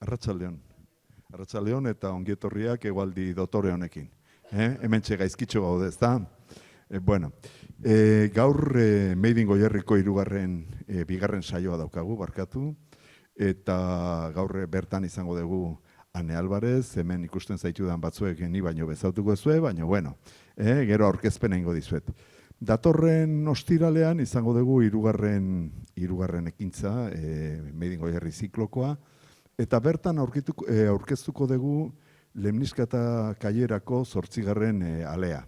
Arratsaldeon. Arratsaldeon eta ongietorriak egualdi dotore honekin. Hementxe gaizkitxo gaude, ezta? Gaur Made in Goierriko bigarren saioa daukagu, barkatu, eta gaur bertan izango dugu Ane Alvarez, hemen ikusten zaitudan batzuek ni baino bezautuko zue, baina gero aurkezpena ingo dizuet. Datorren ostiralean izango dugu hirugarren ekintza, Made in Goierri ziklokoa, eta bertan aurkeztuko dugu Lemniska eta Kaierako 8. alea.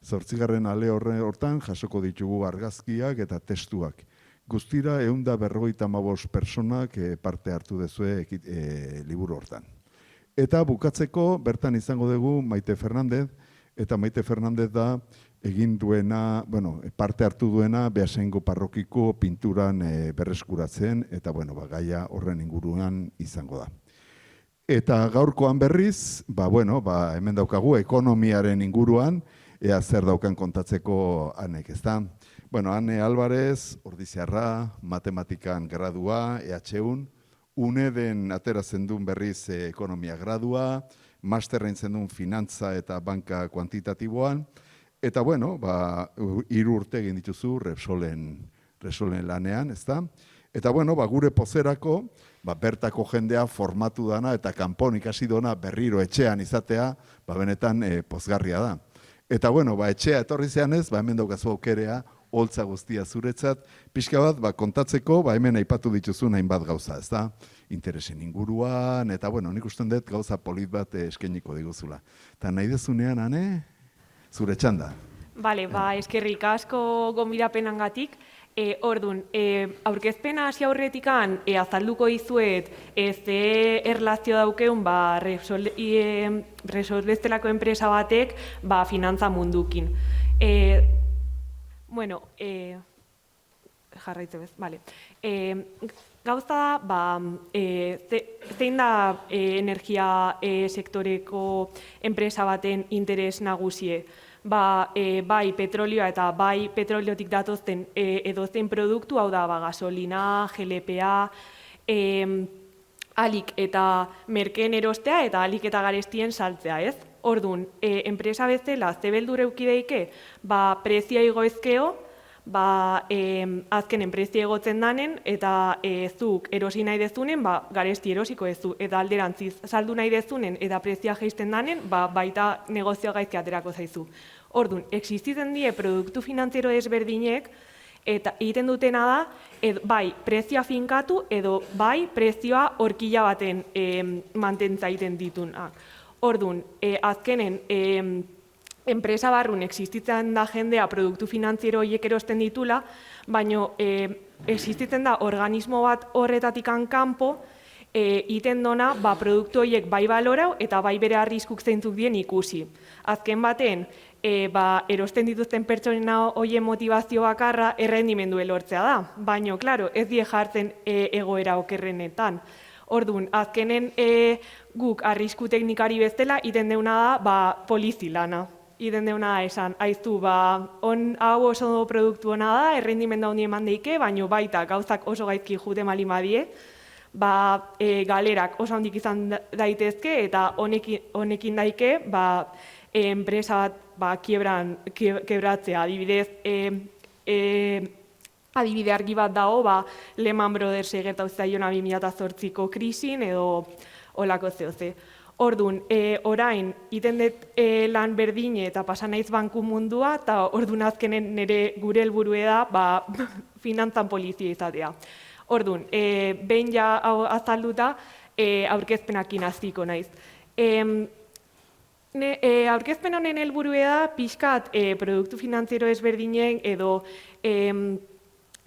8. ale hortan jasoko ditugu argazkiak eta testuak. Guztira 155 personak parte hartu dezue liburu hortan. Eta bukatzeko bertan izango dugu Maite Fernandez, eta Maite Fernandez da egin duena, parte hartu duena Beasaingo parrokiko pinturan berreskuratzen, eta gaia horren inguruan izango da. Eta gaurkoan berriz, hemen daukagu ekonomiaren inguruan, ea zer daukan kontatzeko Anek, ezta? Ane Alvarez, ordiziarra, matematikan gradua, EH1, UNED-en atera zendun berriz ekonomia gradua, masterrein zendun finantza eta banka kuantitatiboan, eta 3 urte egin dituzu Repsolen lanean, ezta? Eta gure pozerako, bertako jendea formatu dana eta kanpon ikasi dona berriro etxean izatea, benetan pozgarria da. Eta etxea etorri zeanez, hemen daukazu aukerea, holtza guztia zuretzat, pixka bat kontatzeko, hemen aipatu dituzun hainbat gauza, ezta? Interesen inguruan, eta nik usten dut gauza polit bat eskainiko diguzula. Eta nahi dezunean, Ane, zure txanda. Bale, eskerrik asko gonbidapenengatik. Orduan, aurkezpena hasi aurretikan azalduko dizuet ze erlazio daukeun Repsol bestelako enpresa batek finantza mundukin. Jarraitu bez, bale. Gauza da, zein da energia sektoreko enpresa baten interes nagusie? Bai petrolioa eta bai petroliotik datozten edozein produktu, hau da gasolina, GLPA, alik eta merkeen erostea eta alik eta garestien saltzea, ez? Orduan, enpresa bezala ze beldur eduki daike, prezioa igoezkeo, azkenen prezioa igotzen danen, eta zuk erosi nahi dezunen, garesti erosiko ezu, eta alderantziz saldu nahi dezunen, eta prezioa jaisten danen, baita negozioa gaizki aterako zaizu. Orduan, existitzen die produktu finantziero desberdinek, eta egiten dutena da, bai prezioa finkatu, edo bai prezioa horkila baten mantentza egiten ditunak. Orduan, azkenen, enpresa barrun existitzen da jendea produktu finantziero horiek erosten ditula, baina existitzen da organismo bat horretatik kanpo egiten dona produktu horiek bai balorau eta bai bere arriskuk zeintzuk dien ikusi. Azken baten, erosten dituzten pertsona horien motivazio bakarra errendimendu lortzea da, baina, klaro, ez die jartzen egoera okerrenetan. Orduan, azkenen guk arrisku teknikari bezala egiten deuna da polizilana. Egiten deuna da esan, haizu, hau oso produktu hona da, errendimendu handi eman deike, baina baita gauzak oso gaizki jute malin badie, galerak oso handik izan daitezke eta honekin daike enpresa bat kebratzea. Adibidez, adibide argi bat dago, Lehman Brothers gertatu zaiona 2008ko krisin edo olako zehoze. Orduan, orain, iten dut lan berdine eta pasan naiz banku mundua, eta orduan azkenen gure helburue da finantzan polizia izatea. Orduan, behin ja azalduta, aurkezpenakin haziko naiz. Aurkezpen honen helburue da pixkat produktu finantziero ezberdinen edo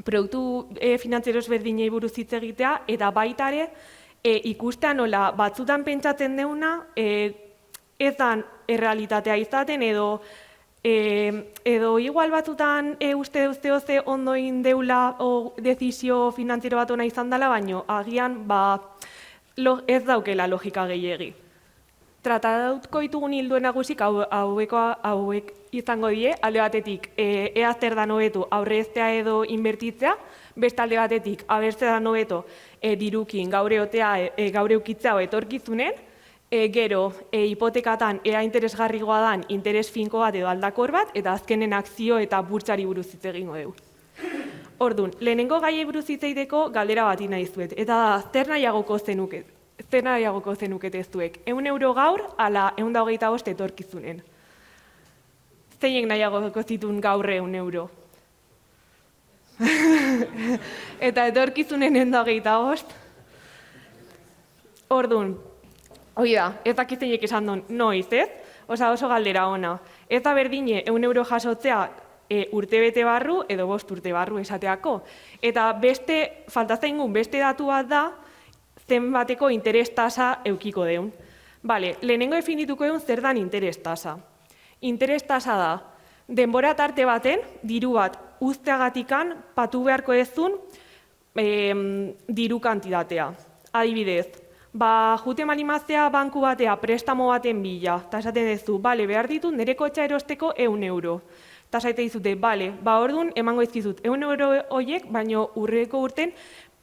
produktu finantziero ezberdinei buruz hitz egitea, eta baita ere ikustea nola batzutan pentsatzen deuna ez dan errealitatea izaten edo igual batzutan uste ze ondo egin deula dezizio finantziero bat ona izan dela, baina agian ez daukela logika gehiegi. Tratatuko ditugun hilduen nagusik hauek izango die, alde batetik ea zer dan hobetu aurreztea edo inbertitzea, bestalde batetik, abertze da nobeto dirukin gaur eukitzea etorkizunen, gero hipotekatan ea interesgarrigoa dan interes finko bat edo aldakor bat, eta azkenen akzio eta burtsari buruz hitz egingo dugu. Orduan, lehenengo gaiei buruz hitz egiteko galdera bat nahi zuet, eta da, zer nahiagoko zenukete zuek, 100 euro gaur, ala 125 etorkizunen. Zeinek nahiagoko zituen gaur 100 euro? Eta etorkizunen 125? Orduan, hoi da, ez dakit zeinek esan duen, noiz, ez? Oso galdera ona. Ez da berdine 100 euro jasotzea urte bete barru edo 5 urte barru esateako. Eta faltazaingun beste datu bat da, zenbateko interes tasa eukiko deun. Lehenengo definituko deun zer dan interes tasa. Interes tasa da, denbora tarte baten, diru bat uzteagatikan patu beharko ezun diru kantitatea. Adibidez, jute malimaztea banku batea prestamo baten bila, eta esaten duzu, behar ditut nire kotxa erosteko 100 euro. Eta esaten dizute, orduan emango izkizut 100 euro horiek, baino urreko urten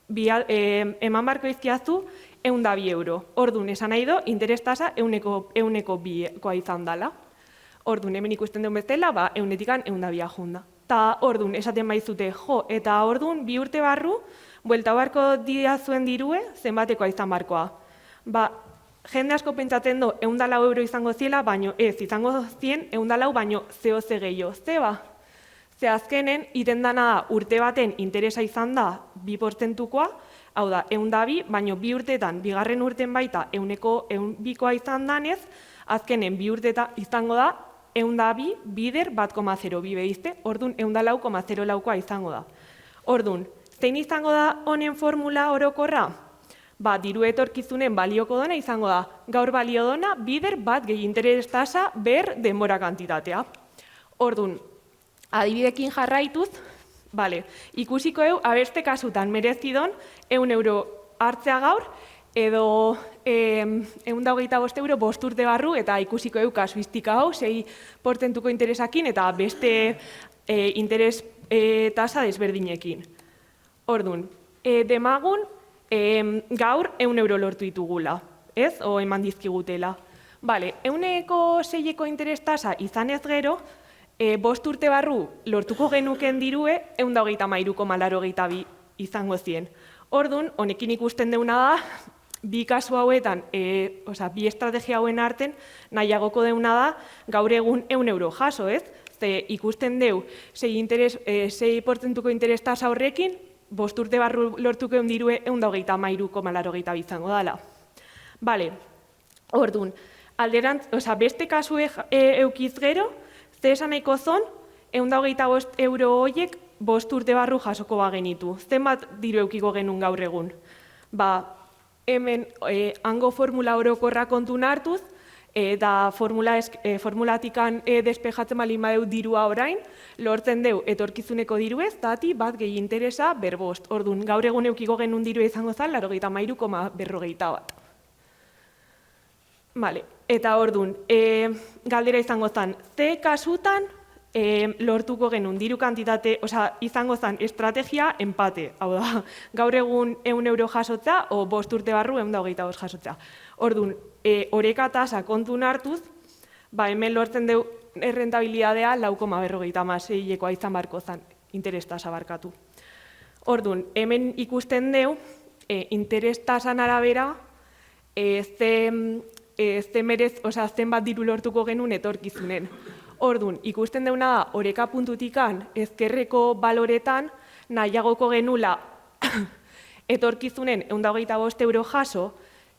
eman barko izkiazu 102 euro. Orduan, esan nahi do, interes tasa 102koa izan dela. Orduan, hemen ikusten duen bezala, 100-tikan 102 junda. Eta orduan, esaten baizute, eta orduan, 2 urte barru, buelta barko dira zuen dirue, zenbatekoa izan barkoa. Jende asko pentsatzen do, 104 euro izango ziela, baino ez, izango zien 104, baino ze gehiago. Ze azkenen, iten dana da, urte baten interesa izan da 2%koa, hau da, 102, baino 2 urteetan, bigarren urten baita 102koa izan danez, azkenen 2 urteetan izango da, 102 bider 1,02 behizte, orduan 104,04koa izango da. Orduan, zein izango da honen formula orokorra? Diru etorkizunen balioko dona izango da, gaur balio dona, bider bat gehi interes tasa ber denbora kantitatea. Orduan, adibidekin jarraituz, ikusiko eu, abeste kasutan merezidon 100 euro hartzea gaur, edo 125 euro 5 urte barru, eta ikusiko eu kasuistika hau, 6%ko interesakin, eta beste interes tasa desberdinekin. Orduan, demagun, gaur 100 euro lortu ditugula, ez? O eman dizkigutela. 106ko interes tasa izan ez gero, 5 urte barru lortuko genuken dirue 133,82 izango zien. Orduan, honekin ikusten deuna da, bi kasu hauetan, bi estrategia hauen arten, nahiagoko deuna da, gaur egun 100 euro jaso, ez? Ze ikusten deu, 6%ko interes tasa horrekin, 5 urte barru lortuko dirue 133,82 izango dela. Orduan, beste kasue eukiz gero, ze esan nahiko zon, 125 euro horiek 5 urte barru jasoko bagenitu. Zenbat diru eukiko genuen gaur egun? Hemen hango formula orokorra kontun hartuz, eta formulatikan despejatzen balin badeu dirua orain, lortzen deu etorkizuneko diruez, dati bat gehi interesa berbost. Orduan, gaur egun eukiko genuen dirua izango zen, 83,41. Eta orduan, galdera izango zen, ze kasutan lortuko genuen diru kantitate, izango zen estrategia empate. Hau da, gaur egun 100 euro jasotzea, o 5 urte barru 125 jasotzea. Orduan, oreka tasa kontun hartuz, hemen lortzen deu errentabilidadea 4,56koa izan barko zen, interes tasa barkatu. Orduan, hemen ikusten deu, interes tasan arabera, zenbat diru lortuko genuen etorkizunen. Orduan, ikusten deuna da, oreka puntutikan ezkerreko baloretan, nahiagoko genula etorkizunen 125 euro jaso,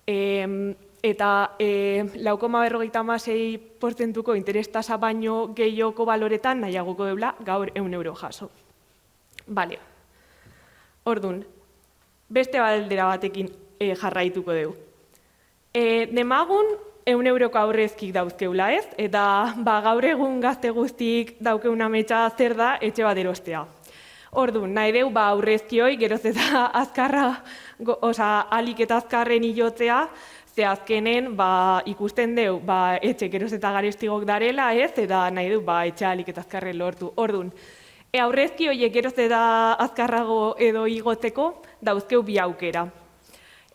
eta 4,56%ko interes tasa baino gehioko baloretan nahiagoko deula gaur 100 euro jaso. Orduan, beste baldera batekin jarraituko dugu. Demagun, 100 euroko aurrezkik dauzkeula ez, eta gaur egun gazte guztik daukeuna metxa zer da etxe bat erostea. Orduan, nahi deu aurrezkioi geroz eta azkarra, alik eta azkarren hilotzea, ze azkenen ikusten deu etxe geroz eta garestigok darela ez, eta nahi deu etxe alik eta azkarren lortu. Orduan, Aurrezki horiek geroz eta azkarrago edo igotzeko dauzkeu bi aukera.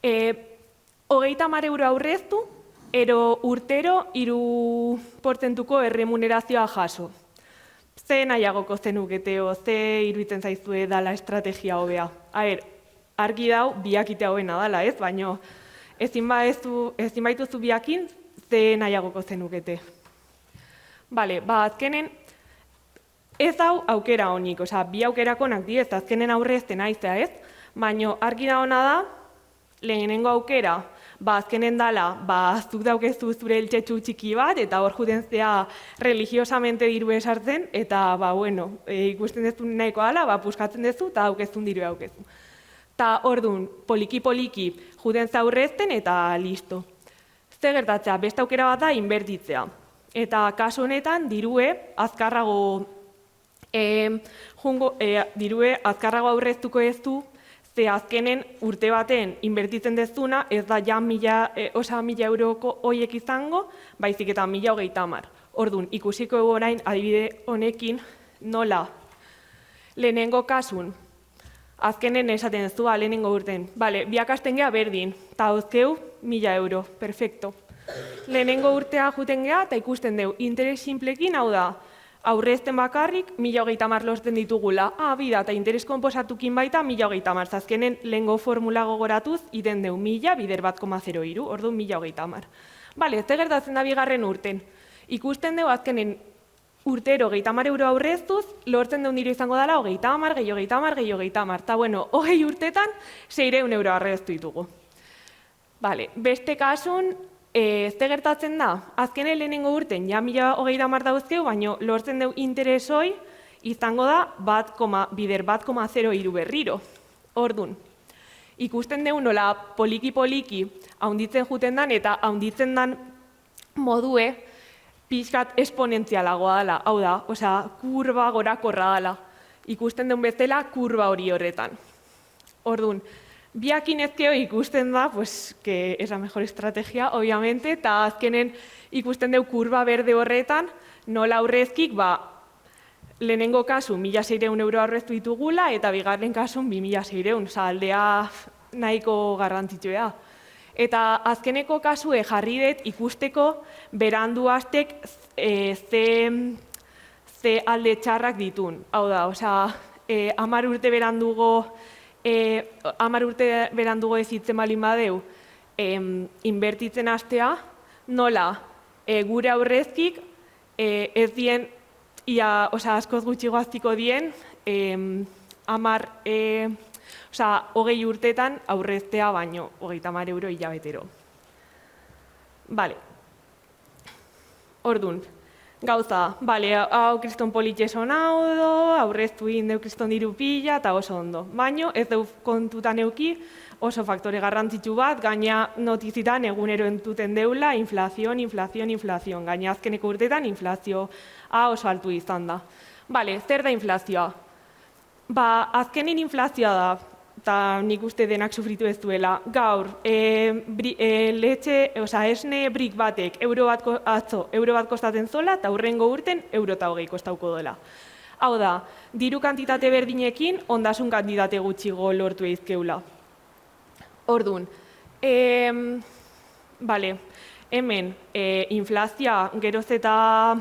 30 € aurreztu, ero urtero 3% erremunerazioa jaso. Ze nahiagoko zenuketeo, ze iruditzen zaizue dala estrategia hobea. Argi dau, biakitea hoena dala, ez? Baina ezin baituzu biakin, ze nahiagoko zenukete. Bale, azkenen, ez hau aukera honik, bi aukerakonak diez, azkenen aurrezten aiztea, ez? Baina argi da hona da, lehenengo aukera, azkenen dala, zuk daukezu zure eltxetxu txiki bat, eta hor juten zea religiosamente diru esartzen, eta, ikusten dezu nahiko ala, puskatzen dezu, eta daukezun diru daukezu. Eta orduan, poliki-poliki juten zaurrezten, eta listo. Ze gertatzea, beste aukera bat da, inbertitzea. Eta kasu honetan, dirue azkarrago aurreztuko ez du, ze azkenen urte baten inbertitzen dezuna, ez da ja 1.000 euroko hoiek izango, baizik eta 1.030. Orduan, ikusiko orain adibide honekin nola lehenengo kasun, azkenen esaten ez du, lehenengo urten, biakasten geha berdin, eta hozkeu 1.000 euro, perfecto. Lehenengo urtea juten geha, eta ikusten deu, interes simplekin hau da, aurrezten bakarrik 1.030 lortzen ditugula. Bida, eta interes konposatukin baita 1.030. Zazkenen lehengo formula gogoratuz, iten deu 1.000 bider 1,03, ordu 1.030. Bale, ze gertatzen da bigarren urten. Ikusten deu azkenen urtero 30 euro aurreztuz, lortzen deun diru izango dela 30, eta bueno, 20 urtetan 600 euro aurreztu ditugu. Bale, beste kasun, ze gertatzen da, azkenen lehenengo urten, ja 1.030 dauzkeu, baina lortzen deu interesoi, izango da bider 1,03 berriro. Orduan, ikusten deu nola poliki-poliki haunditzen juten dan, eta haunditzen dan modue pixkat esponentzialagoa dela. Hau da, kurba gorakorra dela. Ikusten deun bezala kurba hori horretan. Orduan, biakin ezkeo ikusten da, que es la mejor estrategia, obviamente, eta azkenen ikusten deu kurba berde horretan, nola aurrezkik, lehenengo kasu 1.600 euro aurreztu ditugula, eta bigarren kasun 2.600, aldea nahiko garrantzitsua. Eta azkeneko kasue jarri dut ikusteko berandu hastek ze alde txarrak ditun. Hau da, 10 urte berandugo 10 urte berandugo ezitzen balin badeu, inbertitzen hastea, nola gure aurrezkik ez dien, askoz gutxi guaztiko dien, 20 urtetan aurreztea baino, 30 euro hilabetero. Bale. Orduan, gauza, hau kriston politxeson hau do, aurreztu indeu kriston diru pila, eta oso ondo. Baina ez deu kontutan euki oso faktore garrantzitsu bat, gaina notizitan egunero entuten deula, inflazion. Gaina azkeneko urtetan inflazioa oso altu izan da. Bale, zer da inflazioa? Azkenin inflazioa da, eta nik uste denak sufritu ez duela. Gaur, esne brik batek euro bat kostatzen zola, eta hurrengo urten euro eta 20 kostauko dola. Hau da, diru kantitate berdinekin, ondasun kantitate gutxigo lortu eizkeula. Orduan, hemen inflazioa geroz eta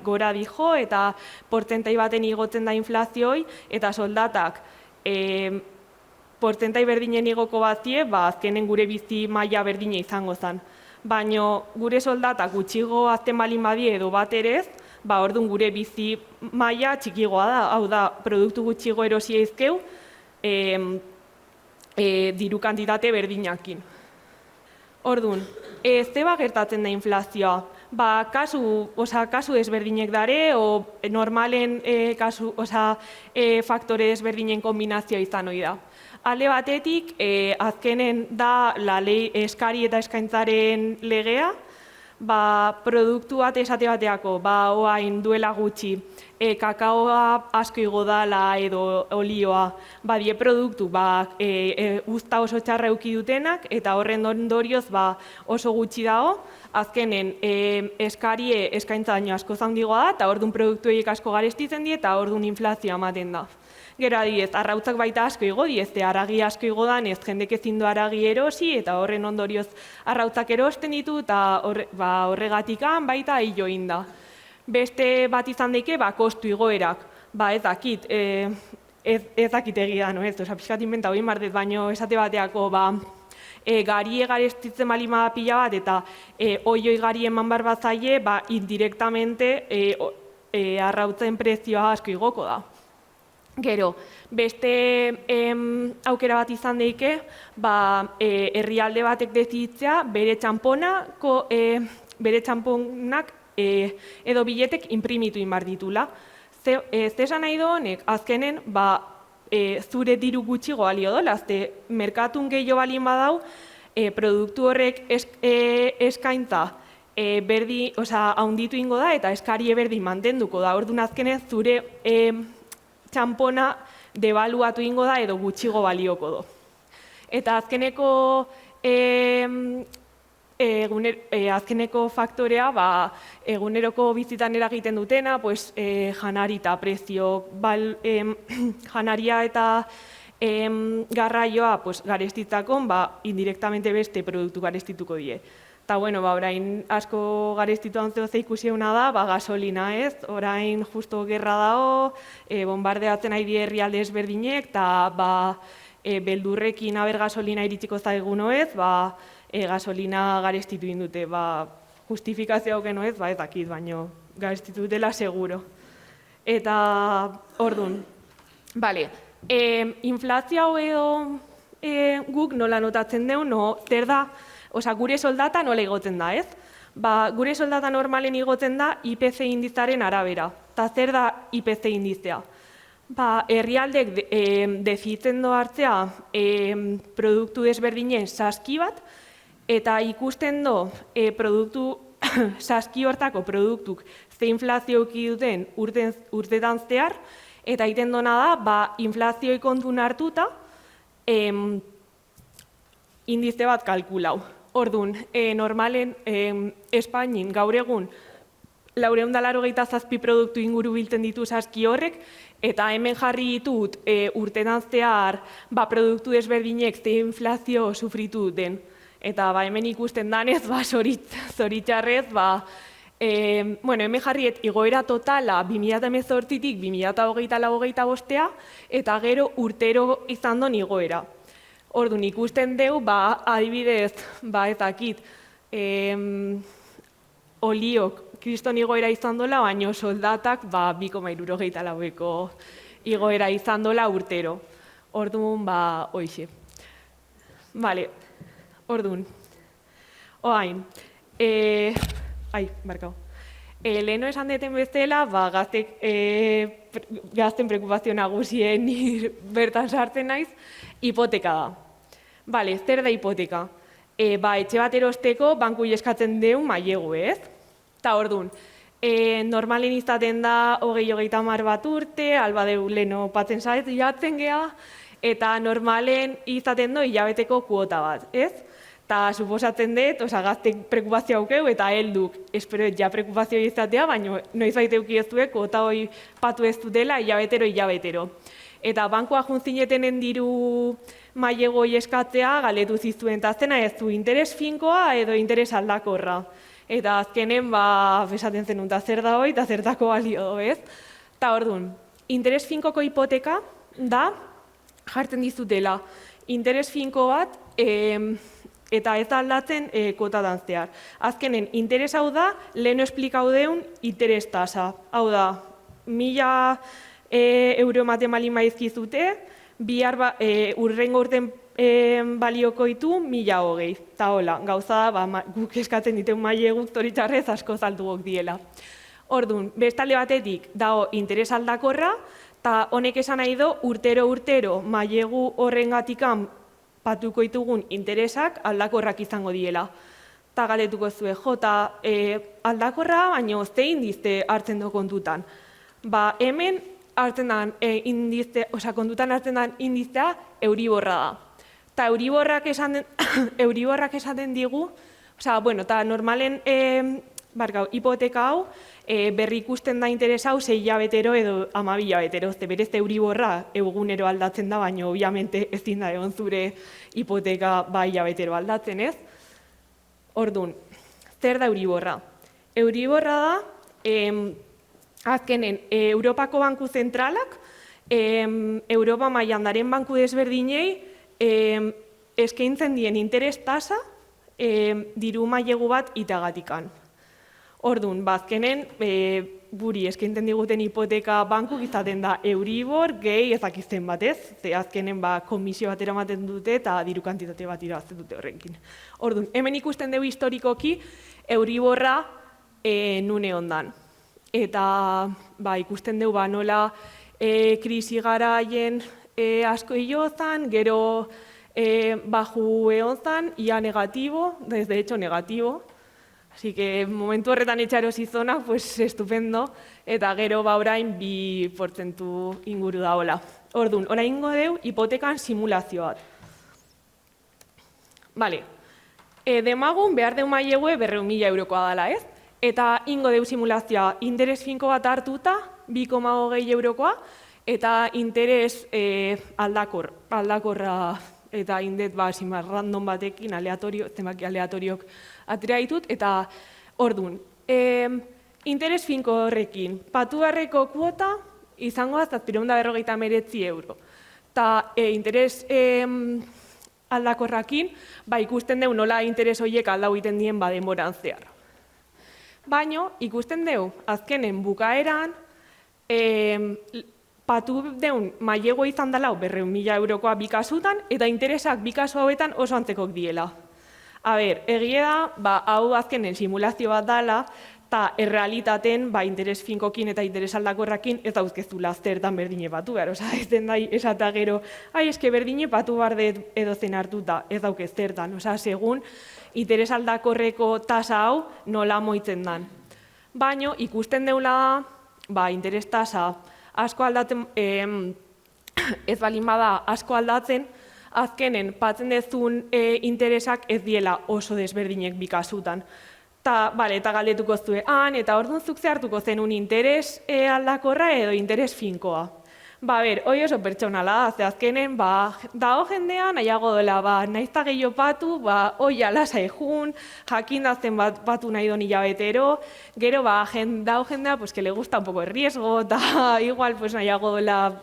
gora dijo, eta portzentai baten igotzen da inflazioi, eta soldatak portzentai berdinen igoko bazie, azkenen gure bizi maila berdine izango zen. Baina gure soldatak gutxigo azten balin badie edo bat erez, orduan gure bizi maila txikigoa da, hau da, produktu gutxigo erosi eizkeu, diru kantitate berdinakin. Orduan, zeba gertatzen da inflazioa? Kasu ezberdinek dare, normalen faktore ezberdinen kombinazioa izan hori da. Alde batetik, azkenen da eskari eta eskaintzaren legea, produktu bat esate bateako, oain duela gutxi, kakaoa asko igo dala edo olioa, die produktu uzta oso txarra eduki dutenak eta horren ondorioz oso gutxi dago, azkenen eskaintza baino asko handigoa da eta orduan produktu horiek asko garestitzen die eta orduan inflazioa ematen da. Gero adibidez, arrautzak baita asko igo die, haragi asko igo da, ez jendek ezin du haragi erosi eta horren ondorioz arrautzak erosten ditu eta horregatik baita hilo egin da. Beste bat izan daike, kostu igoerak, ez dakit, ez dakit egia, pixkat inventa hori mardet, baino esate bateako, garie garestitzen balima pila bat eta oioi gari eman bar bat zaie, indirektamente arrautzen prezioa asko igoko da. Gero, beste aukera bat izan daike, herrialde batek dezitzea bere txamponak edo biletek imprimitu inbar ditula. Zesan nahi do honek, azkenen, zure diru gutxi goalio dola, merkatun gehiago balin badau, produktu horrek eskaintza haunditu ingo da eta eskarie berdin mantenduko da. Orduan azkenen, zure txampona debaluatu ingo da edo gutxigo balioko do. Eta azkeneko faktorea, eguneroko bizitan eragiten dutena, janari eta prezio, janaria eta garraioa garestitzakon, indirektamente beste produktu garestituko die. Eta, orain asko garestituan zehose ikusi euna da, gasolina ez, orain justo gerra dago, bombardeatzen ari die herrialde ezberdinek, eta beldurrekin aber gasolina iritsiko zaiguno ez, gasolina garestitu indute, justifikazio hauken ez, ez dakit, baino garestitu dutela seguro. Eta, orduan, inflazio hau edo guk nola notatzen deun, zer da, gure soldata nola igotzen da, ez? Gure soldata normalen igotzen da IPC indizaren arabera. Eta zer da IPC indizea? Herrialdek dezitzen do hartzea produktu desberdinen saski bat, eta ikusten do saski hortako produktuk ze inflazio euki duten urtetan zehar, eta egiten dona da, inflazioi kontun hartuta, indize bat kalkulau. Orduan, normalen Espainin gaur egun 487 produktu inguru biltzen ditu saski horrek, eta hemen jarri ditut urtetan zehar produktu desberdinek ze inflazio sufritu duten. Eta hemen ikusten danez, zoritxarrez, hemen jarriet igoera totala 2018-tik 2024-25 eta gero urtero izan don igoera. Orduan, ikusten dugu, adibidez, ez dakit, oliok kriston igoera izan dola, baina soldatak 2,74ko igoera izan dola urtero. Orduan, hoxe. Orduan, oain, leheno esan deten bezala, gazten preokupazio nagusien bertan sartzen naiz, hipoteka da. Zer da hipoteka? Etxe bat erosteko banku eskatzen deun mailegu, ez? Eta orduan, normalen izaten da 20-30 bat urte, alba deu leheno patzen zaiz jatzen geha, eta normalen izaten do hilabeteko kuota bat, ez? Eta suposatzen dut, gaztek preokupazio haukeu eta helduk, espero ja preokupazio izatea, baina noiz baita eukiezuek kuota hori patu ez dutela hilabetero. Eta bankua juntzinetenen diru mailegoi eskatzea galetu zizuen, eta zena ez du interes finkoa edo interes aldakorra. Eta azkenen, besaten zenun, eta zer da hoi, eta zertako balio, ez? Eta orduan, interes finkoko hipoteka da jartzen dizutela. Interes finko bat, eta ez aldatzen kotatan zehar. Azkenen, interes hau da, leheno esplikau deun interes tasa. Hau da, 1.000 euro ematen balin maizkizute, urrengo urten balioko ditu 1.020. Eta hola, gauza da, guk eskatzen dituen maileguk zoritxarrez asko zaltugok diela. Orduan, bestalde batetik dago interes aldakorra, eta honek esan nahi do, urtero mailegu horrengatikan patuko ditugun interesak aldakorrak izango diela. eta galdetuko zue, jota aldakorra, baino ze indizte hartzen du kontutan. Ba, hemen hartzen den kontutan hartzen den indiztea Euriborra da. Eta Euriborrak esaten digu, eta normalen hipoteka hau, berri ikusten da interes hau 6 hilabetero edo 12 hilabetero. Berez Euriborra egunero aldatzen da, baina obviamente ezin da egon zure hipoteka hilabetero aldatzen, ez? Orduan, zer da Euriborra? Euriborra da, azkenen, Europako Banku Zentralak, Europa mailan daren banku desberdinei, eskaintzen dien interes tasa, diru mailegu bat itagatikan. Orduan, azkenen, guri eskaintzen diguten hipoteka banku izaten da Euribor, gehi ezakizten batez, azkenen komisio bat eramaten dute eta diru kantitate bat irabazten dute horrenkin. Orduan, hemen ikusten dugu historikoki Euriborra nune ondan. Eta ikusten dugu nola krisi garaien asko hilo zan, gero baju egon zan, ia negatibo, de hecho negatibo. Así que momentu horretan etxarosi zona, pues estupendo, eta gero orain 2% inguru daola. Orduan, orain ingo deu hipotekan simulazio bat. Bale, demagun behar deu mailegue 200.000 eurokoa dela, ez? Eta ingo deu simulazioa interes finko bat hartuta, 2,20 eurokoa, eta interes aldakorra eta indet random batekin, zenbaki aleatoriok atera ditut, eta orduan, interes finko horrekin, patu beharreko kuota izango da 759 euro. Eta interes aldakorrakin, ikusten dugu nola interes horiek aldau egiten dien denboran zehar. Baina, ikusten dugu, azkenen bukaeran, patu deun mailego izan dela 200.000 eurokoa bikasutan, eta interesak bikasu hauetan oso antzekok diela. Egia da, hau azkenen simulazio bat dela, eta errealitaten interes finkokin eta interes aldakorrakin ez dauzkezula zertan berdine patu behar. Ez den da esata gero, eske berdine patu behar edo zen hartuta, ez daukez zertan. Segun, interes aldakorreko tasa hau nola moitzen dan. Baina ikusten deula da, interes tasa asko aldatzen, ez balin bada asko aldatzen, azkenen patzen dezun interesak ez diela oso desberdinek bikasutan. Eta galdetuko zuen, eta orduan zuk hartuko zenun interes aldakorra edo interes finkoa. Hoi oso pertsonala da, azkenen, dago jendean, nahiago dela, naizta gehiago patu, hoi alasa egun, jakin dazen patu nahi doni hilabetero, gero dago jendea, que le gusta un poco el riesgo, eta igual nahiago dela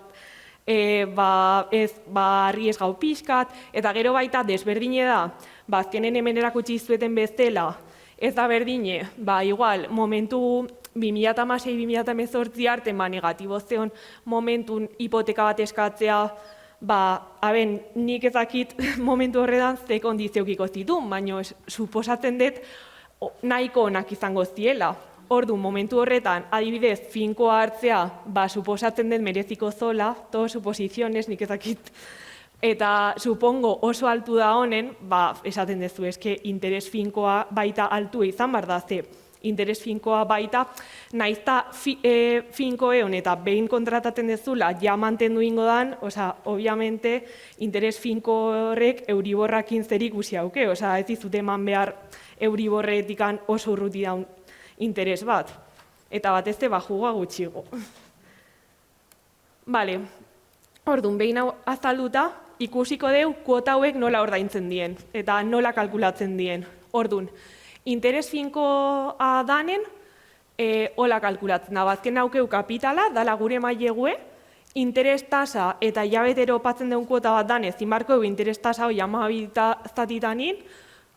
riesgau pixkat, eta gero baita desberdine da, azkenen hemen erakutsi zueten bezala, ez da berdine, igual, momentu 2016-2018 arte negatibo zeon momentun hipoteka bat eskatzea, nik ezakit momentu horretan ze kondizioekiko zitun, baina suposatzen dut nahiko onak izango ziela. Ordu, momentu horretan, adibidez, finkoa hartzea, suposatzen dut mereziko zola, todo suposiziones, nik ezakit, eta supongo oso altu da honen, esaten duzu, eske interes finkoa baita altua izan bar da, ze interes finkoa baita, naizta finko egon eta behin kontrataten dezula, ja mantendu ingo dan, obviamente, interes finko horrek Euriborrakin zer ikusi hauke, ez dizute eman behar Euriborretikan oso urruti daun interes bat, eta batez jugua gutxigo. Orduan, behin hau azalduta, ikusiko deu kuota hauek nola ordaintzen dien, eta nola kalkulatzen dien. Orduan, interes finkoa danen, hola kalkulatzen da. Bazken haukeu kapitala, dala gure mailegue, interes tasa eta hilabetero patzen deun kuota bat danez, zinbarko egu interes tasa hoi 12 zatitanin,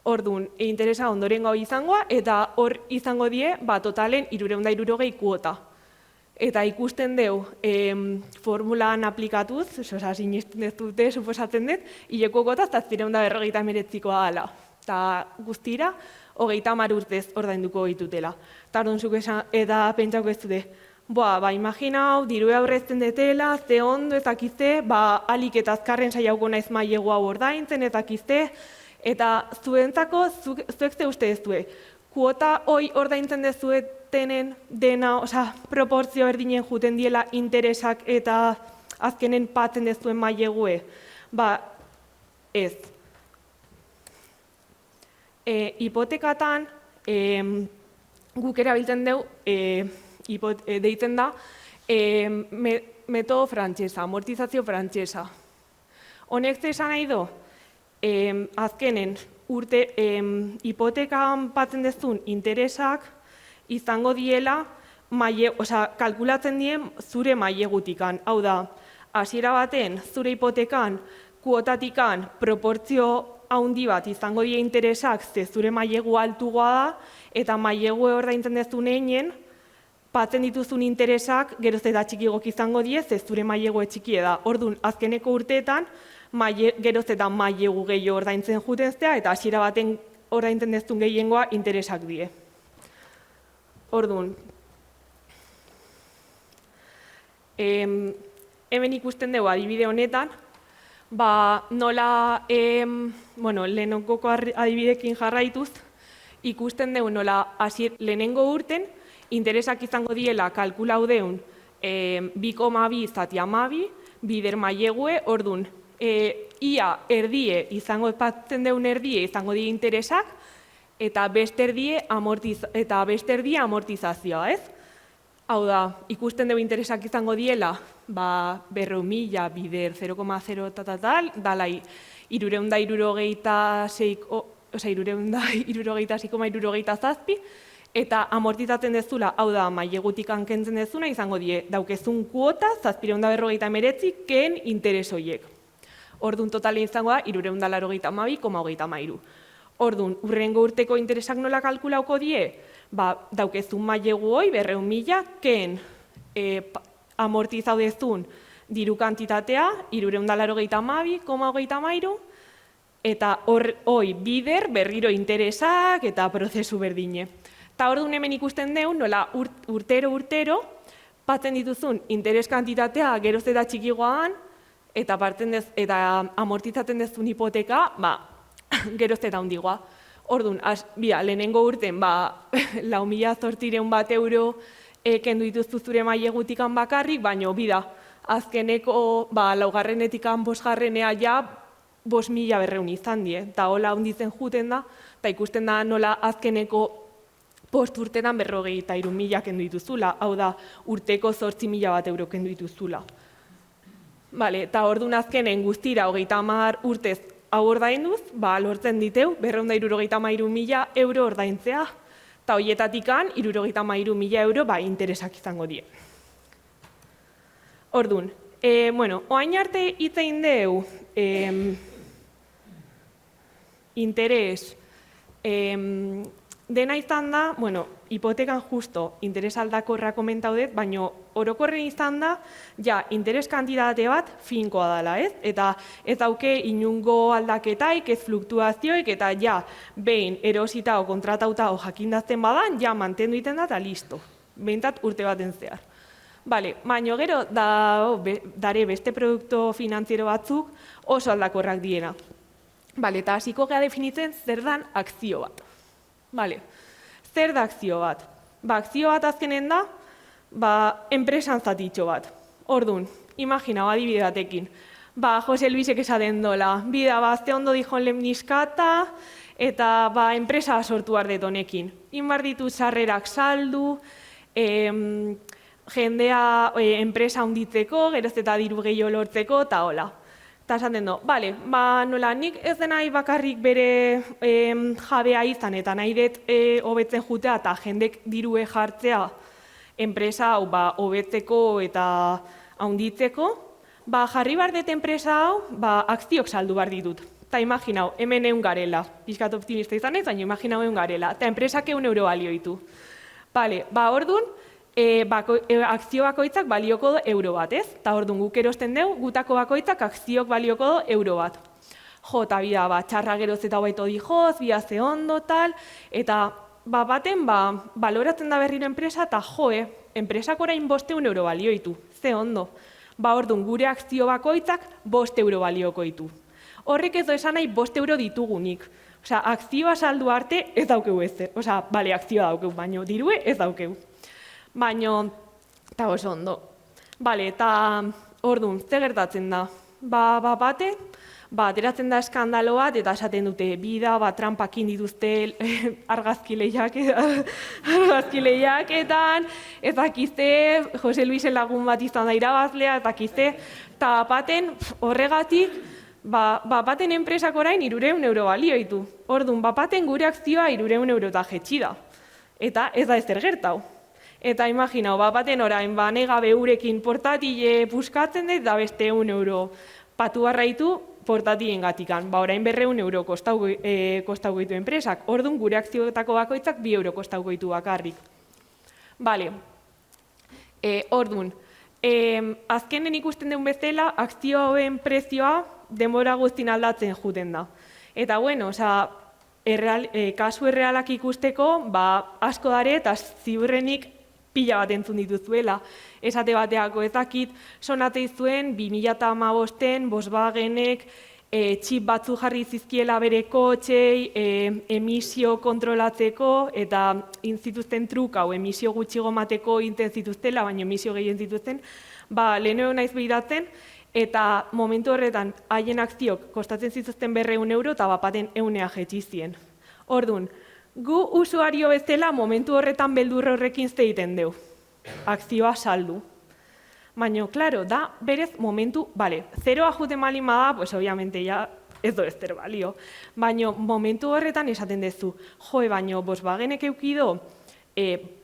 orduan, interesa ondorengo izangoa, eta hor izango die, totalen 360 kuota. Eta ikusten deu, formulan aplikatuz, sinisten ez dute, suposatzen dut, hileko kuota 759koa dela. Eta guztira, 30 urtez ordainduko ditutela. Eta orduan zuk eta pentsauko ez dute, imaginau, diru aurrezten detela, ze ondo ezakizte, alik eta azkarren saiauko naiz mailegu hau ordaintzen ezakizte, Eta zuentzako, zuek ze uste ez due, kuota hoi ordaintzen dezuetenen dena, proportzio berdinen juten diela interesak eta azkenen patzen dezuen mailegue? Ba, ez. Hipotekatan, guk erabiltzen dugu, deitzen da, metodo frantsesa, amortizazio frantsesa. Honek ze esan nahi du? Azkenen, hipotekan patzen dezun interesak izango diela, kalkulatzen dien zure mailegutikan. Hau da, hasiera baten, zure hipotekan, kuotatikan, proportzio handi bat izango die interesak ze zure mailegu altugoa da, eta mailegu ordaintzen dezun einen, patzen dituzun interesak geroz eta txikigok izango die, ze zure mailegu txikie da. Orduan, azkeneko urteetan, geroz eta mailegu gehiago ordaintzen jutenztea, eta hasiera baten ordaintzen dezun gehiengoa interesak die. Orduan, hemen ikusten dugu adibide honetan, nola, lehenengoko adibidekin jarraituz, ikusten dugu nola lehenengo urten, interesak izango diela kalkulau deun 2,2 zati 12, bider mailegue, orduan, ia erdie izango patzen deun erdie izango die interesak, eta beste erdie amortizazioa, ez? Hau da, ikusten dugu interesak izango diela, 400.000 bider 0,0 tal, dala 366,67, eta amortizatzen dezula, hau da, mailegutik kentzen dezuna, izango die, daukezun kuota, 749 keen interes horiek. Orduan totalen izango da, 382,33. Orduan, urrengo urteko interesak nola kalkulauko die? Daukezun mailegu hoi, 400.000, keen amortizau dezun diru kantitatea, 382,33, eta hoi bider berriro interesak eta prozesu berdine. Eta orduan hemen ikusten dugu, nola urtero, patzen dituzun interes kantitatea geroz eta txikigoan, eta amortizatzen dezun hipoteka, geroz eta handigoa. Orduan, lehenengo urten, 4.800 euro kendu dituztu zure mailegutikan bakarrik, baina, azkeneko, laugarrenetikan bosgarrenea ja, 5.200 izan die, eta hola handitzen juten da, eta ikusten da nola azkeneko post urtetan 53.000 kendu dituzula, hau da, urteko 8.000 bat euro kendu dituzula. Eta orduan azkenen guztira 30 urtez hau ordainduz, lortzen diteu 473.000 euro ordaintzea, eta horietatikan 73.000 euro interesak izango die. Orduan, oain arte hitz egin dugu interes dena izan da, hipotekan justo interes aldakorra komentau dut, baina orokorren izan da, interes kantitate bat finkoa dela, ez? Eta ez dauke inungo aldaketaik, ez fluktuazioik, eta behin erosita o kontratauta o jakindazten badan, mantendu iten da, eta listo. Behintat urte baten zehar. Baina gero, dare beste produktu finantziero batzuk oso aldakorrak diena. Eta hasiko gara definitzen zer dan akzio bat. Zer da akzio bat? Akzio bat azkenen da, enpresan zatitxo bat. Orduan, imagina, adibide batekin. Jose Luisek esaten dola, ze ondo dijon lehen niskata, eta enpresa sortu ardet honekin. Inbar ditu sarrerak saldu, jendea enpresa hunditzeko, geroz eta diru gehiago lortzeko, eta hola. Eta esaten du, nola nik ez denai bakarrik bere jabea izan, eta nahi dut hobetzen jutea, eta jendek dirue jartzea enpresa hau hobetzeko eta handitzeko, jarri bar dut enpresa hau, akziok saldu bar ditut. Eta imaginau, hemen egun garela, pixkat optimista izan ez, baina imaginau egun garela, eta enpresak €1 balio ditu. Orduan, akzio bakoitzak balioko do euro bat, ez? Eta orduan guk erosten dugu, gutako bakoitzak akziok balioko do euro bat. Eta bida, txarra geroz eta hobeto dijoz, bida ze ondo, tal, eta baten, baloratzen da berriro enpresa, eta enpresak orain €5 balio ditu, ze ondo. Orduan gure akzio bakoitzak €5 balioko ditu. Horrek ez du esan nahi 5 euro ditugunik. Osea, akzioa saldu arte ez daukeu ezer. Osea, bale, akzioa daukeu, baino dirue ez daukeu. Baino, eta oso ondo. Bale, eta orduan, ze gertatzen da? Bate, ateratzen da eskandalo bat, eta esaten dute, bida, trampakin dituzte argazkileiaketan, ezakizte, Jose Luisen lagun bat izan da irabazlea, ezakizte, eta baten horregatik, baten enpresak orain 300 euro balio ditu. Orduan, baten gure akzioa 300 euro eta jetxi da. Eta ez da ezer gertau. Eta imaginau, baten orain, negabe eurekin portatile puskatzen dut, da beste 100 euro patu barraitu portatilen gatikan. Orain 200 euro kostau goitu enpresak. Orduan, gure akzioetako bakoitzak 2 euro kostau goitu bakarrik. Bale, orduan, azkenen ikusten den bezala, akzioen prezioa denbora guztin aldatzen juten da. Eta, bueno, kasu errealak ikusteko, asko dare eta ziurrenik pila bat entzun dituzuela. Esate bateako ezakit, sonate izuen 2015-en Volkswagenek txip batzu jarri zizkiela bere kotxei, emisio kontrolatzeko, eta intzituzten truk hau emisio gutxigo mateko inten zituztela, baina emisio gehien zituzten, lehenero naiz behiratzen, eta momentu horretan haien akziok kostatzen zituzten 200 euro eta bapaten 100 jetxizien. Orduan, gu usuario bezala momentu horretan beldur horrekin zeiten deu. Akzioa saldu. Baina, klaro, da berez momentu, zeroa juten malin bada, pues obviamente ya ez do ezter balio. Baina momentu horretan esaten dezu, baina Volkswagenek eukido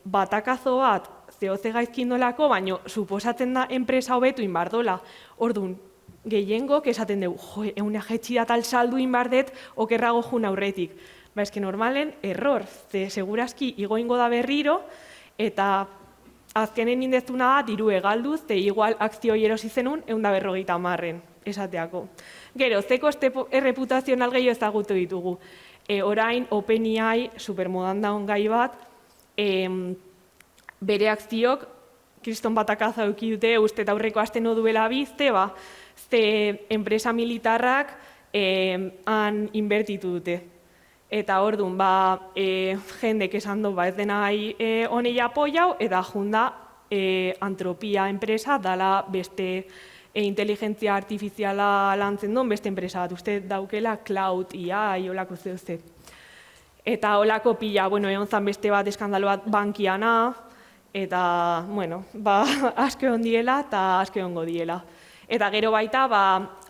batakazo bat zehoze gaizkindolako, baina suposatzen da enpresa hobetu inbardola. Orduan, gehiengok esaten dugu, 100 jetxi da tal saldu inbardet, okerrago jun aurretik. Eske normalen, error, segurazki igoingo da berriro, eta azkenen indezuna da, diru egalduz, igual akzioi erosi zenun, 150 esateako. Gero, ze koste erreputazional gehiago ezagutu ditugu. Orain, OpenAI, supermodan daun gai bat, bere akziok, kriston batakaza eduki dute, uste eta aurreko aste no duela bizte, ze enpresa militarrak han inbertitu dute. Eta orduan, jendek esan du, ez dena honei apoiau, eta junda Antropia enpresa dala beste inteligentzia artifiziala lantzen duen beste enpresa bat. Uste daukela Cloud IA, olako zehuzte. Eta olako pila, egon zan beste bat eskandalo bat bankiana, eta, asko egon diela eta asko egongo diela. Eta gero baita,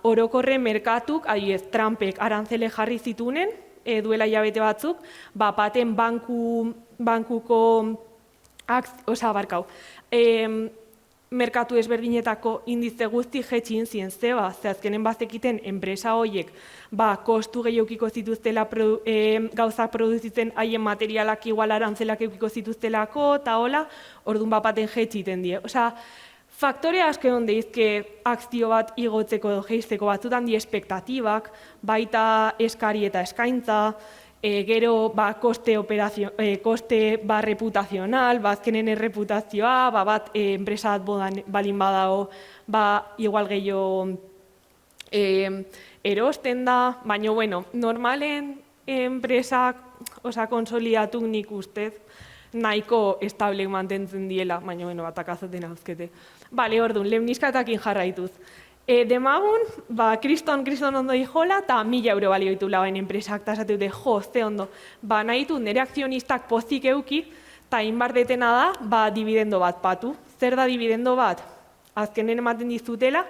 orokorren merkatuk, adibidez, Trumpek arantzele jarri zitunen, duela hilabete batzuk, baten bankuko, merkatu ezberdinetako indize guzti jetxin zien zeba, ze azkenen bazekiten enpresa horiek kostu gehiokiko zituztela gauzak produzitzen haien materialak igual arantzelak eukiko zituztelako, eta hola, orduan baten jetxiten die. Faktore asko egon deizke akzio bat igotzeko edo geisteko batzutan di espektatibak, baita eskari eta eskaintza, gero koste reputazional, azkenen erreputazioa, bat enpresa bat balin badago, igual gehiago erosten da, baina, normalen enpresak konsolidatu nik ustez, nahiko establek mantentzen diela, baina, batakazaten hauzkete. Orduan, lemniskatakin jarraituz. Demagun, kriston ondo dijola, eta 1.000 euro balio ditu lauen enpresak, eta esate dute, ze ondo, nahi du nire akzionistak pozik euki, eta inbardetena da, dividendo bat patu. Zer da dividendo bat? Azkenen ematen dizutela,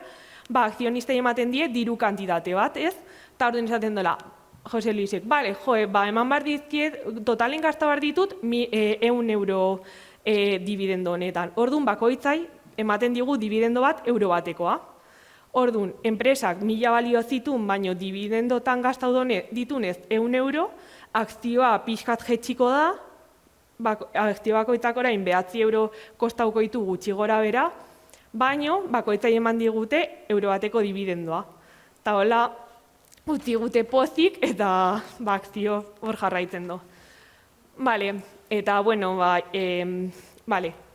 akzionistei ematen die diru kantitate bat, ez? Eta orduan esaten dola, Jose Luisek, eman bar dizkiet, totalen gazta bar ditut, 100 euro dividendo honetan. Orduan, bakoitzai, ematen digu dividendo bat euro batekoa. Orduan, enpresak 1.000 balio zitun, baino dividendotan gaztau ditunez 100 euro, akzioa pixkat jetxiko da, akzio bakoitzak orain 9 euro kostauko ditu gutxi gora bera, baino bakoitzai eman digute euro bateko dividendoa. Eta hola, utzi gute pozik eta akzio hor jarraitzen du. Eta,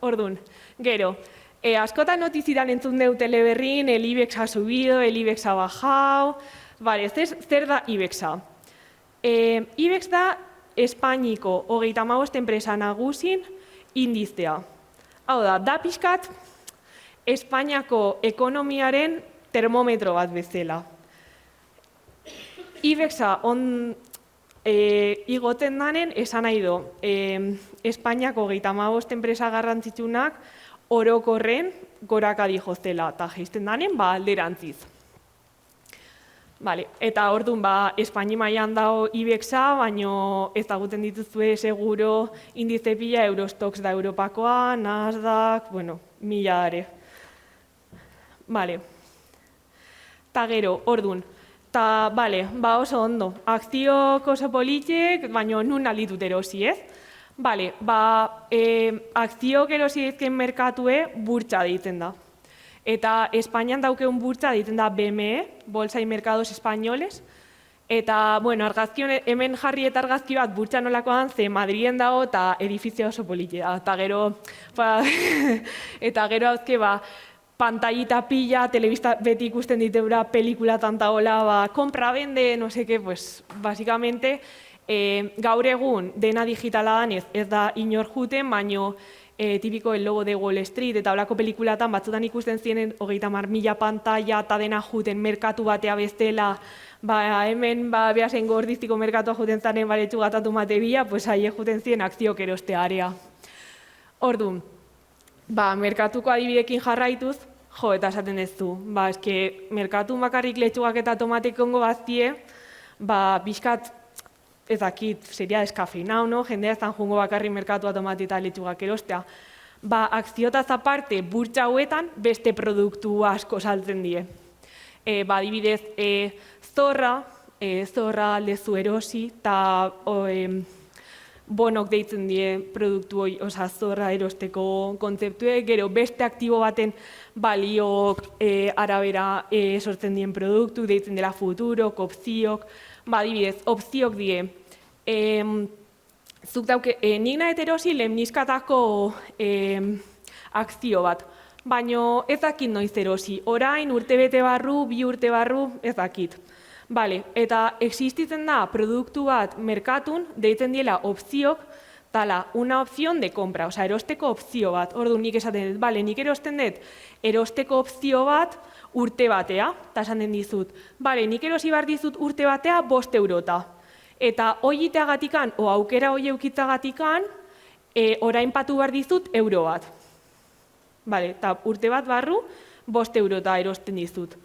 orduan, gero, askotan notizitan entzun deu teleberrin, el IBEX ha subido, el IBEX ha bajado, Bale, zer da IBEX-a? IBEX da Espainiko 35 enpresa nagusin indizea. Hau da pixkat Espainiako ekonomiaren termometro bat bezala. IBEX-a igoten danen esan nahi du, Espainiako 35 enpresa garrantzitsunak orokorren goraka dijozela, eta jaisten danen alderantziz. Vale, eta orduan Espaini mailan dago IBEX-a, baino ezagutzen dituzue seguro indize pila Eurostoxx da Europakoa, Nasdaq, bueno, mila dare. Vale. Ta gero, orduan, ta, bale, oso ondo, akziok oso politek, baino nun alditut erosi, ez? Bale, akziok erosi ezken merkatue burtsa deitzen da. Eta Espainian daukeun burtsa deitzen da BME, Bolsa y Mercados Españoles, eta, bueno, hemen jarri eta argazki bat burtsa nolakoan, ze Madriden dago eta edifizio oso politea. Eta gero, hauzke, pantallita pila, telebista beti ikusten diteura, pelikula tantaola, compra, vende, no seke, pues, basicamente, gaur egun dena digitala danez ez da inor juten, baino tipiko El Lobo de Wall Street eta holako pelikulatan batzutan ikusten zienen 30.000 pantalla eta dena juten merkatu batea bestela, hemen behasen gordiztiko merkatua juten zaren baretsu gatatu matebila, pues aie juten ziren akziok erostea area. Orduan, merkatuko adibidekin jarraituz, eta esaten ez du, eske merkatu bakarrik letxugak eta tomatekongo baztie, bizkat ezakit, seria deskafeinau, no? Jendea ez jungo bakarrik merkatua tomate eta letxugak erostea. Akziotaz aparte, burtsa hauetan beste produktu asko saltzen die. Adibidez, zorra lezu erosi, eta bonok deitzen die produktu hori, zorra erosteko kontzeptue, gero beste aktibo baten baliok arabera sortzen dien produktu, deitzen dela futurok, opziok, adibidez, opziok die, zuk dauke, nik nahet erosi lemniskatako akzio bat, baino ez dakit noiz erosi, orain urtebete barru, 2 urte barru, ez dakit. Bale, eta existitzen da produktu bat merkatun, deitzen diela opziok, tala, una opción de compra, erosteko opzio bat. Orduan nik esaten dut, bale, nik erosten dut, erosteko opzio bat urte batea, eta esan den dizut, bale, nik erosi behar dizut urte batea 5 eurota. Eta hoiteagatikan, aukera hoi eukitzagatikan, orain patu behar dizut euro bat. Bale, eta urte bat barru, 5 eurota erosten dizut.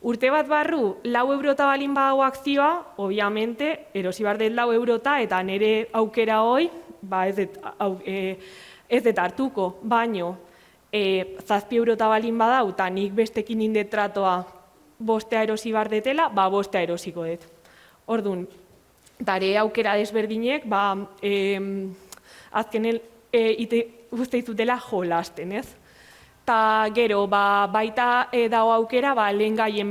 Urte bat barru, 4 eurota balin badago akzioa, obviamente, erosi behar dut 4 eurota, eta nire aukera hoi, ez dut hartuko, baino, 7 eurota balin badau, eta nik bestekin indetratoa 5 erosi behar detela, 5 erosiko dut. Orduan, dare aukera desberdinek, azkenen uste izutela jolasten, ez? Ta gero, baita dago aukera, lehengaien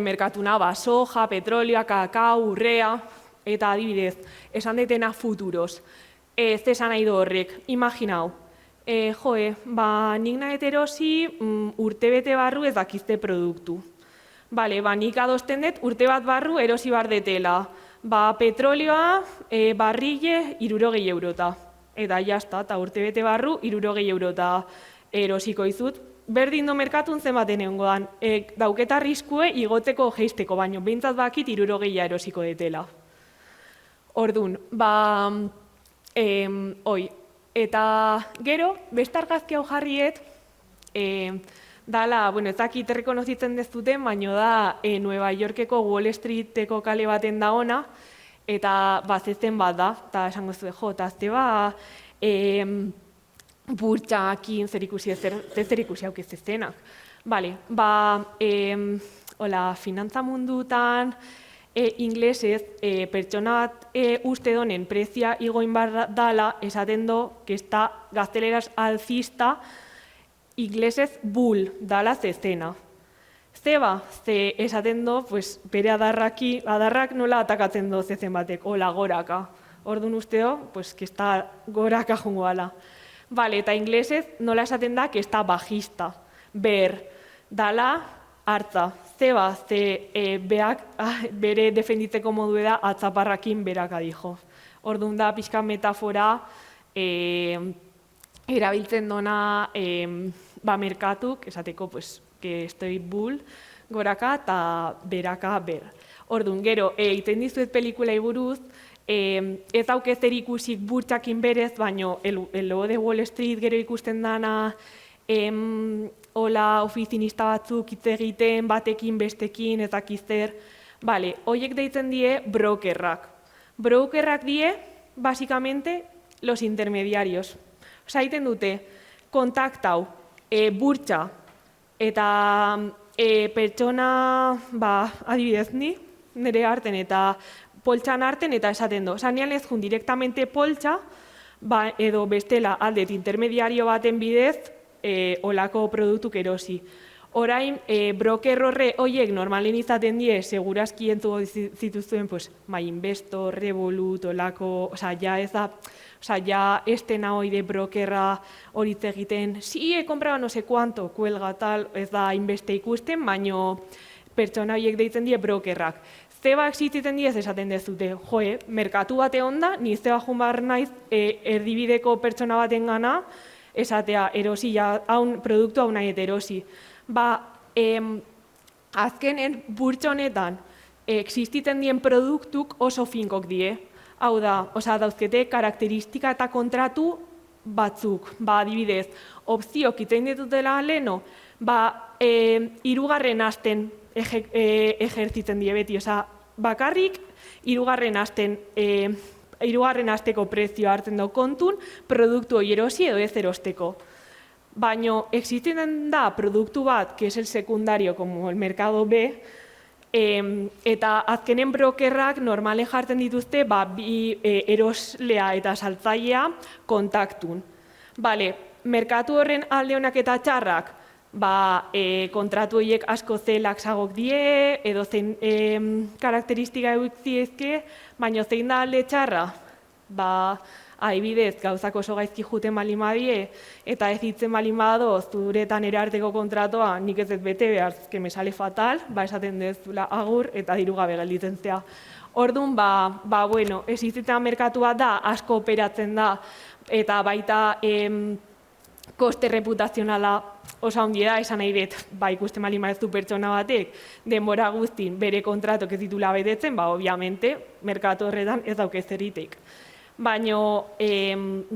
merkatuna, soja, petrolioa, kakao, urrea, eta adibidez, esan detena futuros. Ez esan nahi du horrek, imaginau, nik nahet erosi urtebete barru ez dakizte produktu. Bale, nik adosten dut urte bat barru erosi behar detela. Petrolioa, barrile, 60 eurota. Eta jazta, eta urtebete barru, 60 eurota erosiko izut. Berdin do merkatun zenbaten egongo dan. Dauketa arriskue igoteko geisteko, baino behintzat bakit 60 erosiko detela. Orduan, eta gero, beste argazki hau jarriet, dala, ez dakit errekonozitzen dezuten, baino da Nueva Yorkeko Wall Streeteko kale baten da ona, eta zezen bat da, eta esango zuen, eta azte burtsakin zer ikusi hauk ez zezenak. Bale, finantza mundutan, inglesez, pertsona bat uste donen prezia igoin bar dala, esaten do, que esta gazteleraz alzista, inglesez bull dala zezena. Zeba, ze esaten do, bere adarrak nola atakatzen do zezen batek, hola goraka. Orduan usteo, que esta goraka jungo ala. Bale, eta inglesez nola esaten da, que esta bajista, bear. dala hartza. Zeba, beak bere defenditzeko modu da atzaparrakin berak adijo. Orduan da pixka metafora erabiltzen dona merkatuk, esateko, que estoy bull, goraka eta beraka ber. Orduan, gero, egiten dizuet pelikulai buruz, ez dauk zer ikusik burtsakin berez, baino el lobo de Wall Street gero ikusten dana, hola ofizinista batzuk hitz egiten, batekin, bestekin, ezakizzer. Bale, horiek deitzen die brokerrak. Brokerrak die, basikamente, los intermediarios. Osa, egiten dute, kontaktau, burtsa, eta pertsona, adibidez ni, nire arten eta poltsan arten eta esaten do. Sanean ez jun direktamente poltsa, edo bestela aldet intermediario baten bidez, olako produktuk erosi. Orain, broker horre horiek normalen izaten die, segurazki entzugo zituzuen, MyInvestor, Revolut, olako, ja ez da, ja estena hoi de brokerra horitz egiten, he comprado no sé cuánto, kuelga tal, ez da inbeste ikusten, baino pertsona horiek deitzen die brokerrak. Zeba existitzen diez esaten dezute, merkatu bate onda, ni zeba jun behar naiz erdibideko pertsona baten gana, esatea erosi, produktu hau nahi eta erosi. Azkenen burtsa honetan existitzen dien produktuk oso finkok die. Hau da, dauzkete karakteristika eta kontratu batzuk. Adibidez, opziok itein ditutela leheno, hirugarren asten ejertzitzen die beti. Bakarrik hirugarren asteko prezioa hartzen dau kontun, produktu hori erosi edo ez erosteko. Baina, existitzen da produktu bat, que es el secundario, como el mercado B, eta azkenen brokerrak normale jartzen dituzte bi eroslea eta saltzailea kontaktun. Merkatu horren alde honak eta txarrak, kontratu horiek asko zelak zagok die, edo zein karakteristika egutziezke, baina zein da alde txarra, adibidez, gauzak oso gaizki juten balin badie, eta ez hitzen balin bado, zuretan erarteko kontratoa, nik ez bete behar, que me sale fatal, esaten dezula agur, eta diru gabe gelditzen zea. Orduan, bueno, existitzen merkatu bat da, asko operatzen da, eta baita koste reputazionala oso handia da, esan nahi dut, ikusten balin badezu pertsona batek, denbora guztin bere kontratok ez ditula betetzen, obviamente, merkatu horretan ez daukez zeritek. Baina,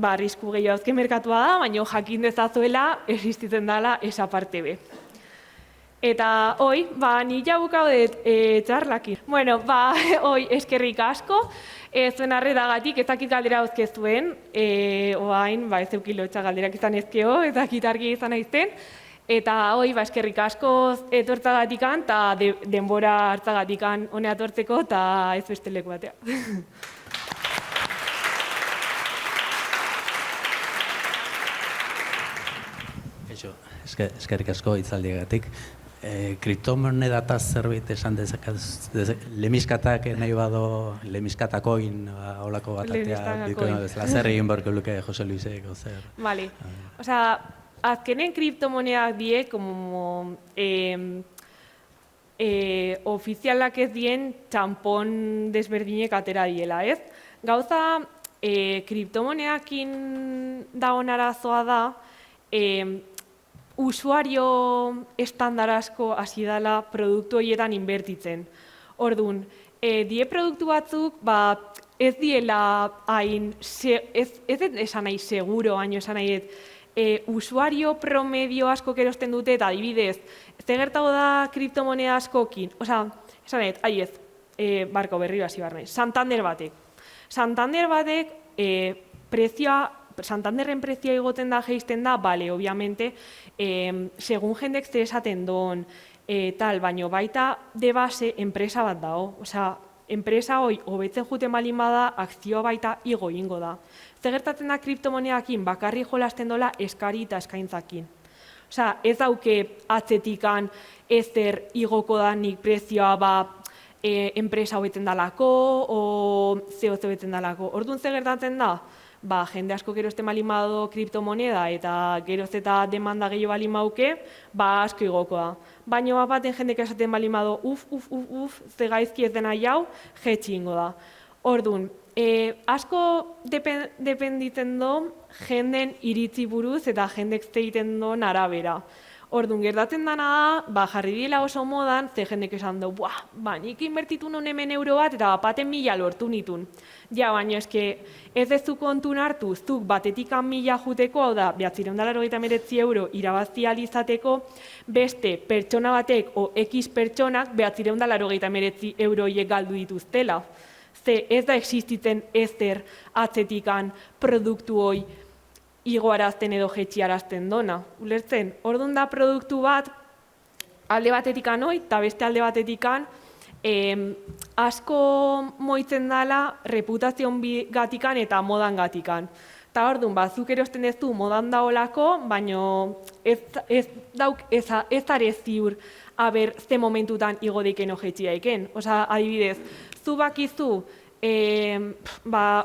arrisku gehiago azken merkatua da, baina jakin dezazuela existitzen dela esa parte be. Eta, hoi, ni jabukau dut txarlakin. Bueno, hoi, eskerrik asko, zuen arredagatik, ezakit galdera dauzkezuen, oain, ez eukilotxa galderak izan ezkeo, ezakit argi izan aizten, eta, hoi, eskerrik asko etortzagatikan, eta denbora hartzagatikan honea tortzeko, eta ez beste leku batea. Eskerrik asko hitzaldiagatik. Kriptomonedata zerbait esan dezakaz, lemizkatak nahi bado, lemizkatakoin holako bat atea, zer egin barko luke Jose Luisek, zer? Vale, azkenen kriptomonedak die, como ofizialak ez dien txampon desberdinek atera diela, ez? Gauza, kriptomonedakin dagoen arazoa da, usuario estandarazko hasi dela produktu horietan inbertitzen. Orduan, die produktu batzuk, ez diela hain, ez esan nahi seguro, baino esan nahi usuario promedio asko erosten dute, eta adibidez, ze gertago da kriptomoneda askokin, esan nahi, barko berri hasi behar nahi, Santander batek. Santander batek Santanderren prezioa igoten da, geisten da, obviamente, segun jendek ze esaten don, baino baita de base enpresa bat dago. Enpresa hoi hobetzen juten balin bada, akzioa baita igo ingo da. Ze gertatzen da kriptomonedakin bakarri jolasten dola eskari eta eskaintzakin. Ez dauke atzetikan ezer igoko danik prezioa enpresa hobetzen dalako, o zeo hobetzen dalako. Orduan ze gertatzen da? jende asko gero esten balin bado kriptomoneda eta geroz eta demanda gehiago balin bauke, asko igokoa. Baina baten jendek esaten balin bado, ze gaizki ez dena jau, jetxi ingo da. Orduan, asko dependitzen do jenden iritzi buruz eta jendek zeiten do arabera. Orduan, gertatzen dana da, jarri dila oso modan, ze jendek esan du, nik inbertitu non hemen euro bat eta baten 1000 lortu nitun. Ja, baina eske ez ez du kontun hartu, zuk batetik 1000 juteko, hau da, 999 euro irabazi alizateko, beste pertsona batek o X pertsonak 999 euroiek galdu dituztela. Ze ez da existitzen ezer atzetikan produktu hoi igoarazten edo jetxiarazten dona. Ulertzen, orduan da produktu bat alde batetikan hoi, eta beste alde batetikan asko moitzen dela reputazion gatikan eta modan gatikan. Eta orduan, zuk erosten dezu modan daolako, baina ez are ziur aber ze momentutan igo deiken ojetxia eken. Osa, adibidez, zu bakizu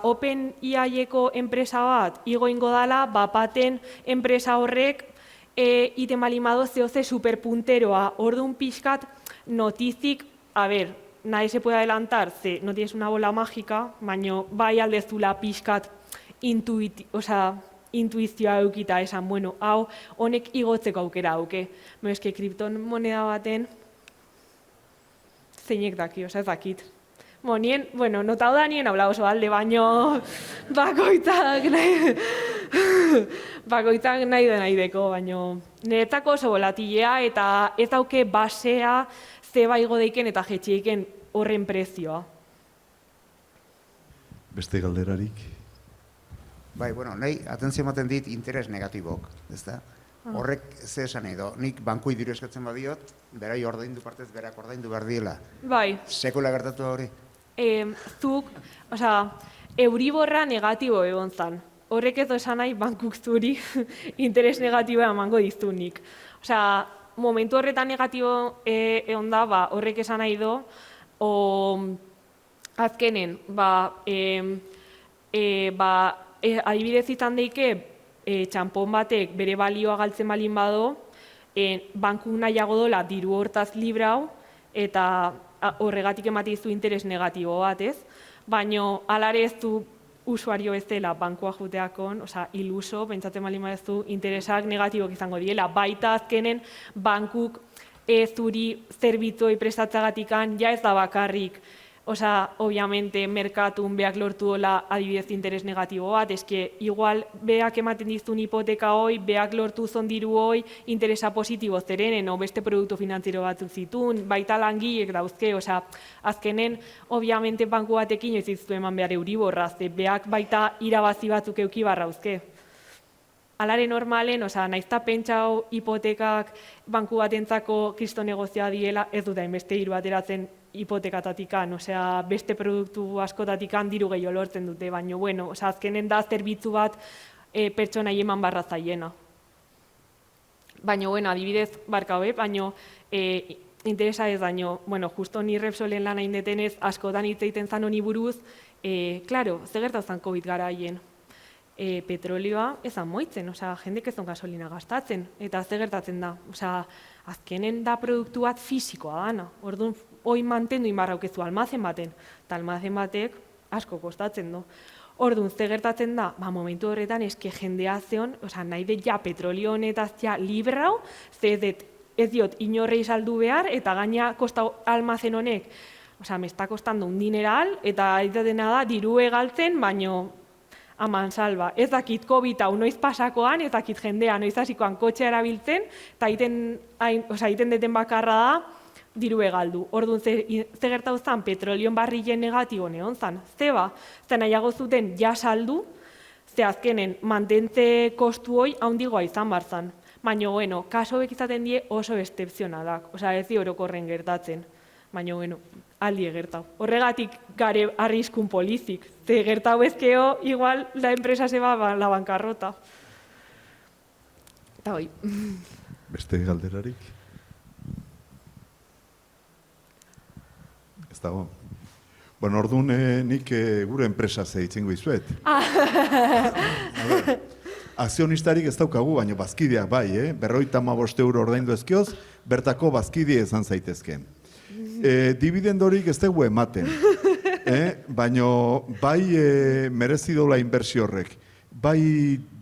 OpenAI-eko enpresa bat igo ingo dala, baten enpresa horrek iten balimado zehoze superpunteroa. Orduan pixkat notizik, nadie se puede adelantar, ze no tienes una bola mágica, baina bai aldezula pixkat intuizioa eukita esan, hau honek igotzeko aukera auke. Eske kriptomoneda baten zeinek daki, ez dakit. Notau da nien habla oso alde, baino bakoitzak nahi da nahi deko, baino niretzako oso volatilea eta ez dauke basea zeba igo deiken eta jetxieken horren prezioa. Beste galderarik? Bai, nahi atentzio ematen dit interes negatibok, ezta? Horrek ze esan edo, nik bankui diru eskatzen badiot, berai ordaindu partez berak ordaindu behar diela. Bai. Sekula gertatu hori? Zuk, Euriborra negatibo egon zan. Horrek ez esan nahi bankuk zuri interes negatiboa emango dizunik. Momentu horretan negatibo egon da, horrek esan nahi do, azkenen, adibidez izan deike, txampon batek bere balioa galtzen balin bado, bankuk nahiago dola diru hortaz librau, eta horregatik ematizu interes negatibo bat, ez? Baina alare ez du usuario ez dela bankua juteakon, iluso, pentsatzen balin badezu, interesak negatibok izango diela. Baita azkenen bankuk zuri zerbitzoi prestatzagatikan ja ez da bakarrik. Obviamente, merkatun beak lortu dola adibidez interes negatibo bat, eske igual beak ematen dizun hipoteka hoi, beak lortu zondiru hoi, interesa positibo zerenen, o beste produktu finantziero batzuk zitun, baita langilek dauzke, azkenen, obviamente, banku batekin ez dizu eman behar Euriborra, ze beak baita irabazi batzuk euki barrauzke. Alare normalen, naizta pentsau hipotekak banku batentzako kristo negozioa diela, ez dut hainbeste hiru ateratzen hipotekatatikan, beste produktu askotatikan diru gehiago lortzen dute, baina, azkenen da zerbitzu bat pertsonai eman barra zaiena. Baina, adibidez, barka hobe, baina interesa ez daño, justo ni Repsolen lan hain detenez, askotan hitz egiten zan honi buruz, klaro, ze gertazan COVID garaien. Petrolioa ezan moitzen, jendek ez duen gasolina gastatzen, eta ze gertatzen da, azkenen da produktu bat fisikoa dana, orduan hoi mantendu inbarraukezu almazen baten, eta almazen batek asko kostatzen du. Orduan, ze gertatzen da, momentu horretan eske jendea zeon, nahi de ja petrolio honetaz ja librau, ze ez diot inorrei saldu behar, eta gaina kosta almazen honek, me está costando un dineral, eta dena da dirue galtzen, baino aman salba. Ez dakit COVID hau noiz pasakoan, ez dakit jendea noiz hasikoan kotxea erabiltzen, eta egiten deten bakarra da, dirue galdu. Orduan, ze gertatu zen, petrolion barrilen negatibo neon zen. Zeba, ze nahiago zuten ja saldu, ze azkenen mantentze kostu hoi haundigoa izan barzan. Baina, kaso hauek izaten die oso excepzionadak, ez di orokorren gertatzen. Baina, aldi egertau. Horregatik gare arriskun polizik. Ze gertau ezkeo, igual, la empresa se va a la bankarrota. Eta hoi. Beste galderarik? Ez dago. Bueno, orduan nik gure enpresa zeitzen goizuet. Akzionistarik ez daukagu, baina bazkideak bai, 55 euro ordaindu ezkioz, bertako bazkide izan zaitezke. Dividendorik ez dugu ematen, baina bai merezi dola inbertsio horrek, bai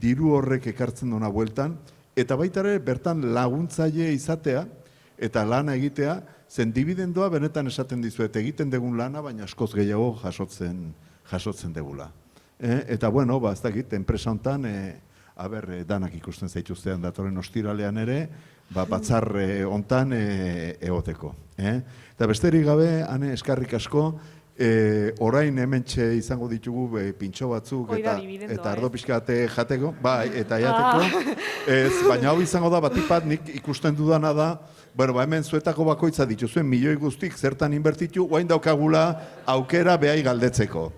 diru horrek ekartzen duna bueltan, eta baita ere bertan laguntzaile izatea eta lana egitea, zen dividendoa benetan esaten dizuet egiten dugun lana, baina askoz gehiago jasotzen degula. Eta bueno, ez dakit, enpresa hontan, danak ikusten zaituztean datorren ostiralean ere, batzar hontan egoteko. Eta besterik gabe, Ane, eskarrik asko, orain hementxe izango ditugu pintxo batzuk eta ardo pixkate jateko, bai, eta jateko, baina hau izango da batipat nik ikusten dudana da, bueno, hemen zuetako bakoitza dituzuen milioi guztik zertan inbertitu, guain daukagula aukera behai galdetzeko.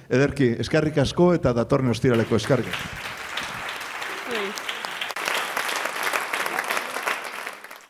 Ederki, eskarrik asko eta datorren ostiraleko eskarrik.